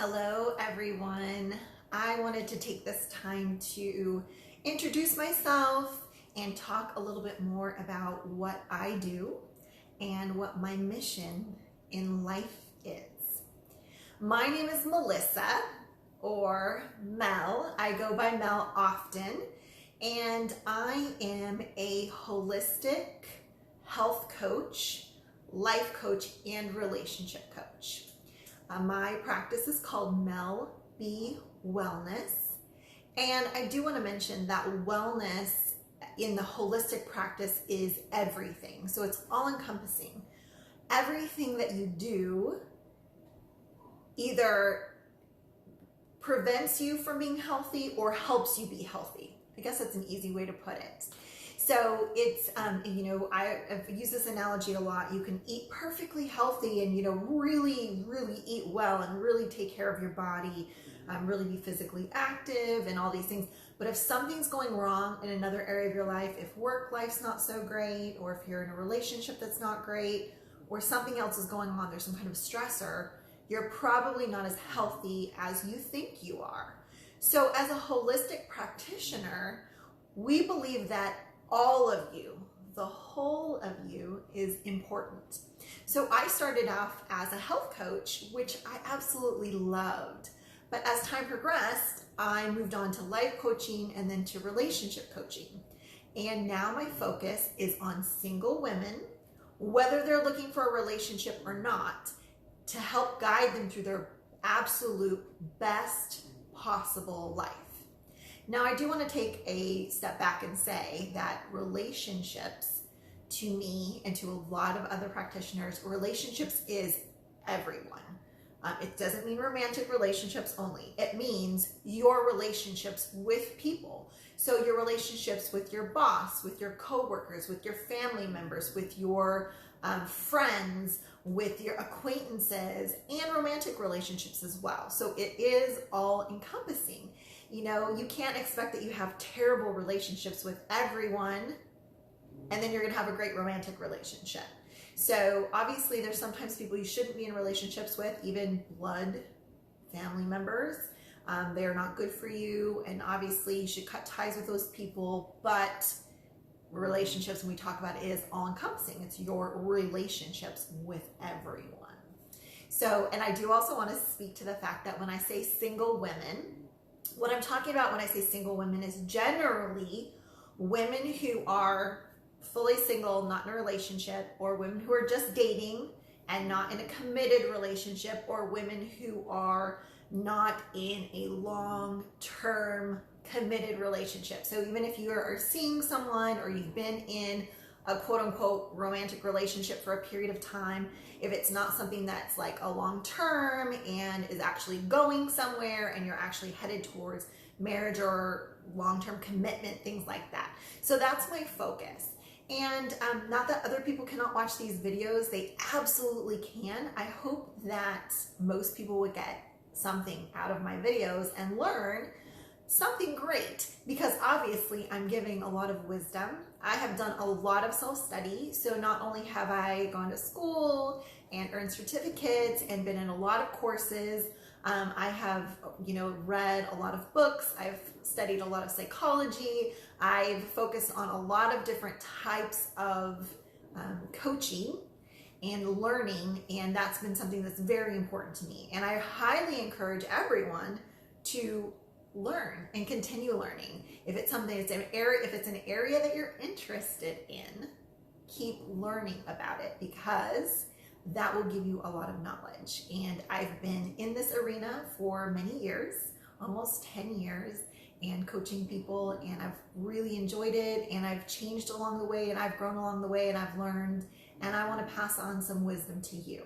Hello, everyone. I wanted to take this time to introduce myself and talk a little bit more about what I do and what my mission in life is. My name is Melissa, or Mel. I go by Mel often, and I am a holistic health coach, life coach, and relationship coach. My practice is called Mel Bee Wellness, and I do want to mention that wellness in the holistic practice is everything. So it's all encompassing. Everything that you do either prevents you from being healthy or helps you be healthy. I guess that's an easy way to put it. So it's, I've used this analogy a lot. You can eat perfectly healthy and, really, really eat well and really take care of your body, really be physically active and all these things. But if something's going wrong in another area of your life, if work life's not so great, or if you're in a relationship that's not great, or something else is going on, there's some kind of stressor, you're probably not as healthy as you think you are. So as a holistic practitioner, we believe that all of you, the whole of you, is important. So I started off as a health coach, which I absolutely loved. But as time progressed, I moved on to life coaching and then to relationship coaching. And now my focus is on single women, whether they're looking for a relationship or not, to help guide them through their absolute best possible life. Now, I do want to take a step back and say that relationships, to me and to a lot of other practitioners, relationships is everyone. It doesn't mean romantic relationships only. It means your relationships with people. So your relationships with your boss, with your coworkers, with your family members, with your friends, with your acquaintances, and romantic relationships as well. So it is all encompassing. You can't expect that you have terrible relationships with everyone and then you're going to have a great romantic relationship. So obviously there's sometimes people you shouldn't be in relationships with, even blood family members. They are not good for you, and obviously you should cut ties with those people. But relationships, when we talk about it, is all encompassing. It's your relationships with everyone. So, and I do also want to speak to the fact that when I say single women, what I'm talking about when I say single women is generally women who are fully single, not in a relationship, or women who are just dating and not in a committed relationship, or women who are not in a long-term committed relationship. So even if you are seeing someone or you've been in a quote-unquote romantic relationship for a period of time, if it's not something that's like a long-term and is actually going somewhere and you're actually headed towards marriage or long-term commitment, things like that. So that's my focus. And not that other people cannot watch these videos, they absolutely can. I hope that most people would get something out of my videos and learn something great, because obviously I'm giving a lot of wisdom. I have done a lot of self-study. So not only have I gone to school and earned certificates and been in a lot of courses, I have, read a lot of books. I've studied a lot of psychology. I've focused on a lot of different types of coaching and learning, and that's been something that's very important to me. And I highly encourage everyone to learn and continue learning. If it's something that's an area, if it's an area that you're interested in, keep learning about it, because that will give you a lot of knowledge. And I've been in this arena for many years, almost 10 years, and coaching people, and I've really enjoyed it, and I've changed along the way, and I've grown along the way, and I've learned, and I want to pass on some wisdom to you.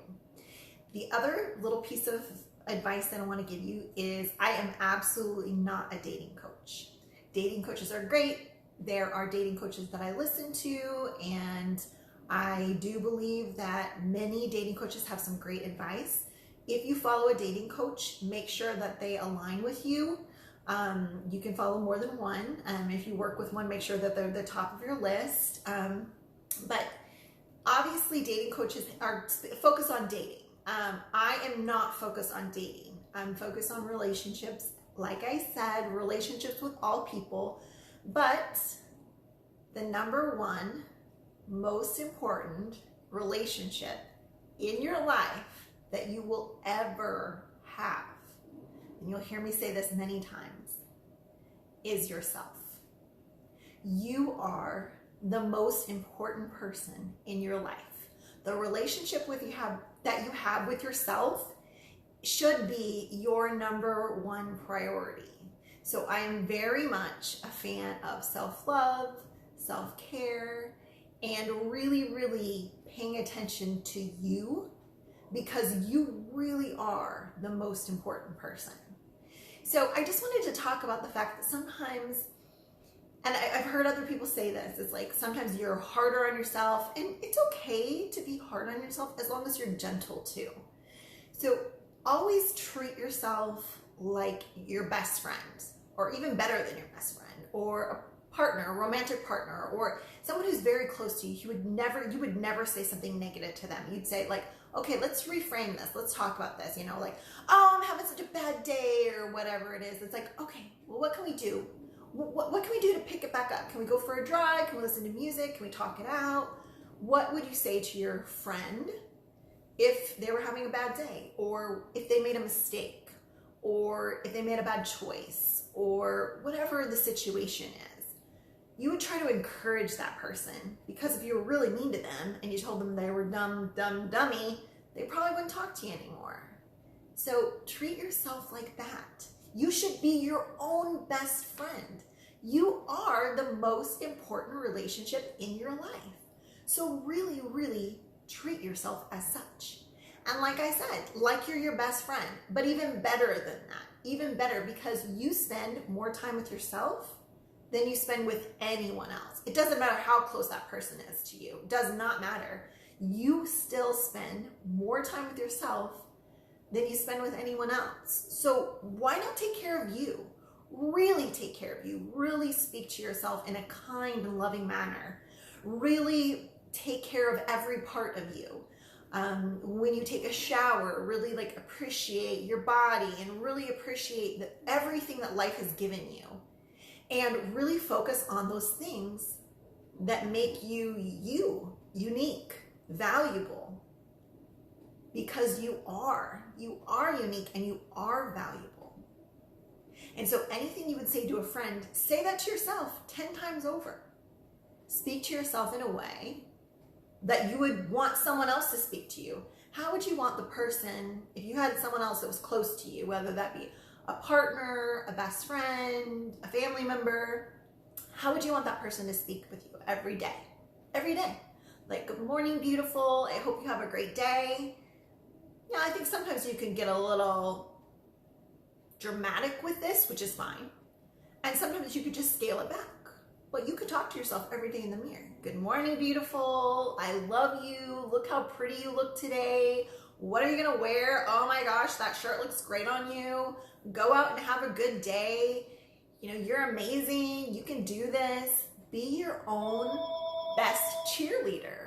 The other little piece of advice that I want to give you is I am absolutely not a dating coach. Dating coaches are great. There are dating coaches that I listen to, and I do believe that many dating coaches have some great advice. If you follow a dating coach, make sure that they align with you. You can follow more than one. If you work with one, make sure that they're the top of your list. But obviously dating coaches are focused on dating. I am not focused on dating. I'm focused on relationships. Like I said, relationships with all people, but the number one most important relationship in your life that you will ever have, and you'll hear me say this many times, is yourself. You are the most important person in your life. The relationship that you have with yourself should be your number one priority. So I am very much a fan of self-love, self-care, and really, really paying attention to you, because you really are the most important person. So I just wanted to talk about the fact that sometimes, and I've heard other people say this, it's like sometimes you're harder on yourself, and it's okay to be hard on yourself as long as you're gentle too. So always treat yourself like your best friend, or even better than your best friend, or a partner, a romantic partner, or someone who's very close to you. You would never say something negative to them. You'd say like, okay, let's reframe this. Let's talk about this. You know, like, oh, I'm having such a bad day, or whatever it is. It's like, okay, well, what can we do? What can we do to pick it back up? Can we go for a drive? Can we listen to music? Can we talk it out? What would you say to your friend if they were having a bad day, or if they made a mistake, or if they made a bad choice, or whatever the situation is? You would try to encourage that person, because if you were really mean to them and you told them they were dummy, they probably wouldn't talk to you anymore. So treat yourself like that. You should be your own best friend. You are the most important relationship in your life. So really, really treat yourself as such. And like I said, like you're your best friend, but even better than that, even better, because you spend more time with yourself than you spend with anyone else. It doesn't matter how close that person is to you. It does not matter. You still spend more time with yourself than you spend with anyone else. So why not take care of you? Really take care of you. Really speak to yourself in a kind and loving manner. Really take care of every part of you. When you take a shower, really like appreciate your body and really appreciate everything that life has given you. And really focus on those things that make you unique, valuable. Because you are unique and you are valuable. And so anything you would say to a friend, say that to yourself 10 times over. Speak to yourself in a way that you would want someone else to speak to you. How would you want the person, if you had someone else that was close to you, whether that be a partner, a best friend, a family member, how would you want that person to speak with you every day? Every day. Like, good morning, beautiful. I hope you have a great day. Yeah, I think sometimes you can get a little dramatic with this, which is fine. And sometimes you could just scale it back. But you could talk to yourself every day in the mirror. Good morning, beautiful. I love you. Look how pretty you look today. What are you gonna wear? Oh my gosh, that shirt looks great on you. Go out and have a good day. You know, you're amazing. You can do this. Be your own best cheerleader.